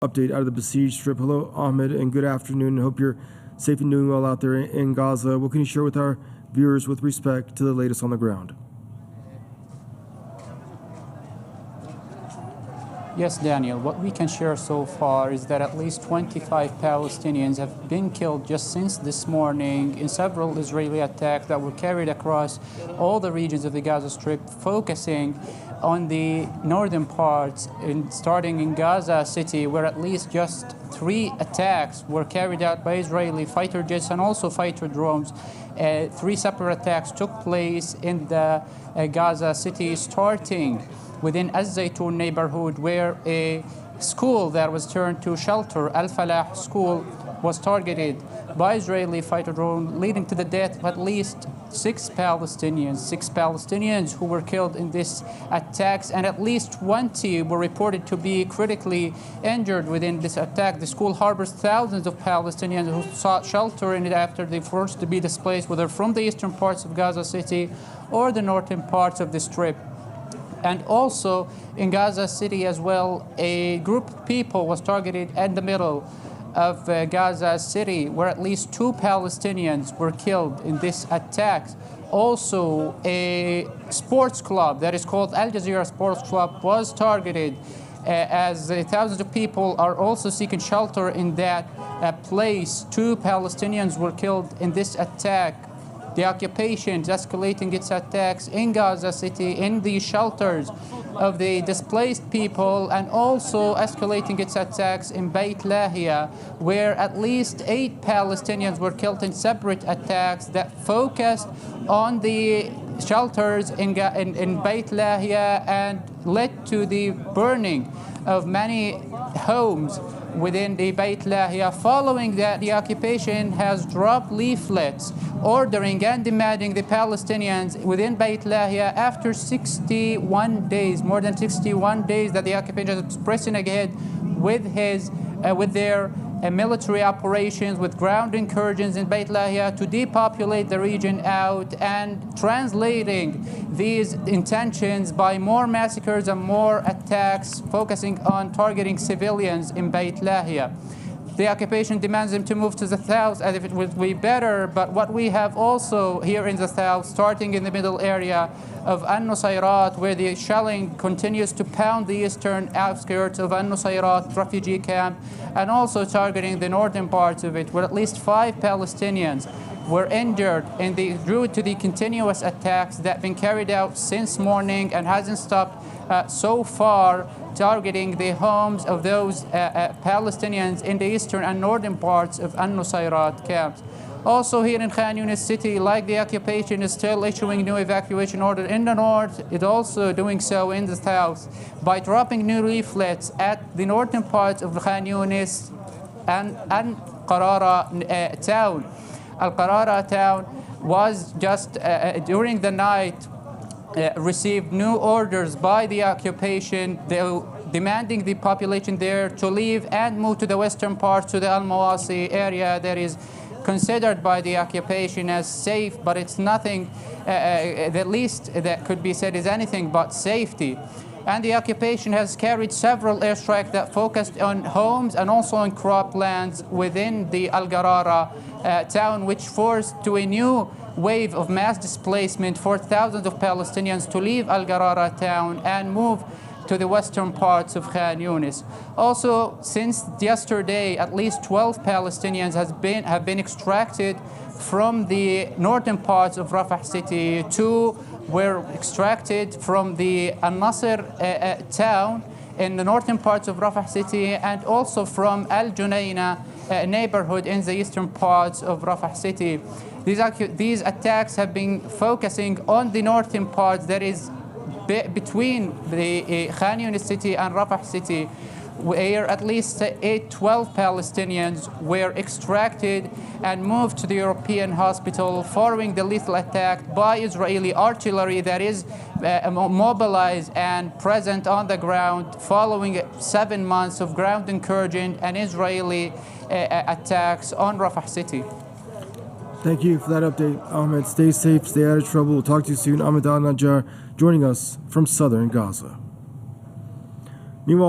Update out of the besieged strip. Hello, Ahmed, and good afternoon. Hope you're safe and doing well out there in Gaza. What can you share with our viewers with respect to the latest on the ground? Yes, Daniel, what we can share so far is that at least 25 Palestinians have been killed just since this morning in several Israeli attacks that were carried across all the regions of the Gaza Strip, focusing on the northern parts, starting in Gaza City, where at least just 3 attacks were carried out by Israeli fighter jets and also fighter drones. 3 separate attacks took place in the Gaza City, starting within al-Zaytun neighborhood, where a school that was turned to shelter, Al-Falah school, was targeted by Israeli fighter drone, leading to the death of at least 6 Palestinians who were killed in these attacks, and at least 20 were reported to be critically injured within this attack. The school harbors thousands of Palestinians who sought shelter in it after they were forced to be displaced, whether from the eastern parts of Gaza City or the northern parts of the Strip. And also in Gaza City as well, a group of people was targeted in the middle of Gaza City, where at least 2 Palestinians were killed in this attack. Also, a sports club that is called al-Najjar Sports Club was targeted, as thousands of people are also seeking shelter in that place. 2 Palestinians were killed in this attack. The occupation is escalating its attacks in Gaza City, in the shelters of the displaced people, and also escalating its attacks in Beit Lahia, where at least 8 Palestinians were killed in separate attacks that focused on the shelters in Beit Lahia and led to the burning of many homes within the Beit Lahia. Following that, the occupation has dropped leaflets ordering and demanding the Palestinians within Beit Lahia, after 61 days, more than 61 days that the occupation is pressing ahead with their military operations, with ground incursions in Beit Lahia to depopulate the region out, and translating these intentions by more massacres and more attacks, focusing on targeting civilians in Beit Lahia. The occupation demands them to move to the south as if it would be better, but what we have also here in the south, starting in the middle area of al-Nusayrat, where the shelling continues to pound the eastern outskirts of al-Nusayrat refugee camp, and also targeting the northern parts of it, where at least 5 Palestinians were injured due to the continuous attacks that have been carried out since morning and hasn't stopped so far, targeting the homes of those Palestinians in the eastern and northern parts of al-Nusayrat camps. Also here in Khan Yunis city, like the occupation is still issuing new evacuation orders in the north, it's also doing so in the south by dropping new leaflets at the northern parts of Khan Yunis and Al-Qarara town. Al-Qarara town was just during the night received new orders by the occupation, demanding the population there to leave and move to the western part, to the Al-Mawasi area that is considered by the occupation as safe, but it's nothing, the least that could be said is anything but safety. And the occupation has carried several airstrikes that focused on homes and also on croplands within the Al-Qarara town, which forced to a new wave of mass displacement for thousands of Palestinians to leave Al-Qarara town and move to the western parts of Khan Yunis. Also, since yesterday, at least 12 Palestinians have been extracted from the northern parts of Rafah city. 2 were extracted from the al-Nasr town in the northern parts of Rafah city, and also from Al-Junaina neighborhood in the eastern parts of Rafah city. These attacks have been focusing on the northern parts, that is between the Khan Yunis city and Rafah city, where at least 12 Palestinians were extracted and moved to the European hospital following the lethal attack by Israeli artillery that is mobilized and present on the ground following 7 months of ground incursion and Israeli attacks on Rafah city. Thank you for that update, Ahmed. Stay safe, stay out of trouble. We'll talk to you soon. Ahmed al-Najjar joining us from southern Gaza. Meanwhile,